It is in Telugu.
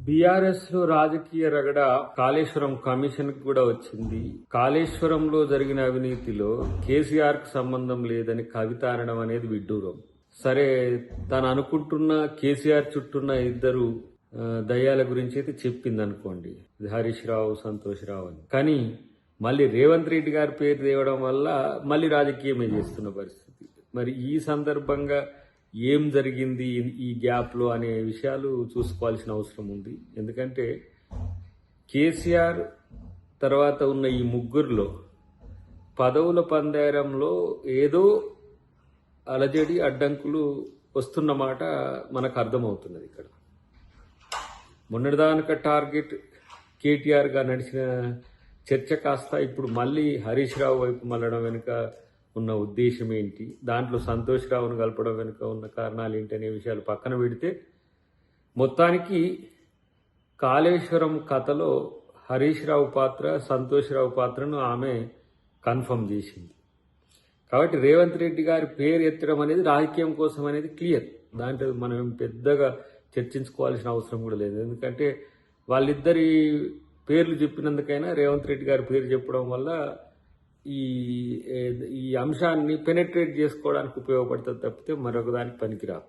బీఆర్ఎస్ లో రాజకీయ రగడ కాళేశ్వరం కమిషన్ కూడా వచ్చింది. కాళేశ్వరంలో జరిగిన అవినీతిలో కేసీఆర్ కు సంబంధం లేదని కవిత అనడం అనేది విడ్డూరం. సరే, తను అనుకుంటున్న కేసీఆర్ చుట్టూన్న ఇద్దరు దయ్యాల గురించి అయితే చెప్పింది అనుకోండి, హరీష్ రావు, సంతోష్ రావు అని. కానీ మళ్ళీ రేవంత్ రెడ్డి గారి పేరు తేవడం వల్ల మళ్ళీ రాజకీయమే చేస్తున్న పరిస్థితి. మరి ఈ సందర్భంగా ఏం జరిగింది ఈ గ్యాప్లో అనే విషయాలు చూసుకోవాల్సిన అవసరం ఉంది. ఎందుకంటే కేసీఆర్ తర్వాత ఉన్న ఈ ముగ్గురులో పదవుల పందేరంలో ఏదో అలజడి అడ్డంకులు వస్తున్నమాట మనకు అర్థమవుతున్నది. ఇక్కడ మొన్నటిదానిక టార్గెట్ కేటీఆర్గా నడిచిన చర్చ కాస్త ఇప్పుడు మళ్ళీ హరీష్ రావు వైపు మళ్ళడం వెనుక ఉన్న ఉద్దేశం ఏంటి, దాంట్లో సంతోష్ రావును కలపడం వెనుక ఉన్న కారణాలు ఏంటి అనే విషయాలు పక్కన పెడితే, మొత్తానికి కాళేశ్వరం కథలో హరీష్ రావు పాత్ర, సంతోష్ రావు పాత్రను ఆమె కన్ఫర్మ్ చేసింది. కాబట్టి రేవంత్ రెడ్డి గారి పేరు ఎత్తడం అనేది రాజకీయం కోసం అనేది క్లియర్. దాంట్లో మనం పెద్దగా చర్చించుకోవాల్సిన అవసరం కూడా లేదు. ఎందుకంటే వాళ్ళిద్దరి పేర్లు చెప్పినందుకైనా రేవంత్ రెడ్డి గారి పేరు చెప్పడం వల్ల ఈ అంశాన్ని పెనెట్రేట్ చేసుకోవడానికి ఉపయోగపడుతుంది తప్పితే మరొక దానికి పనికిరాదు.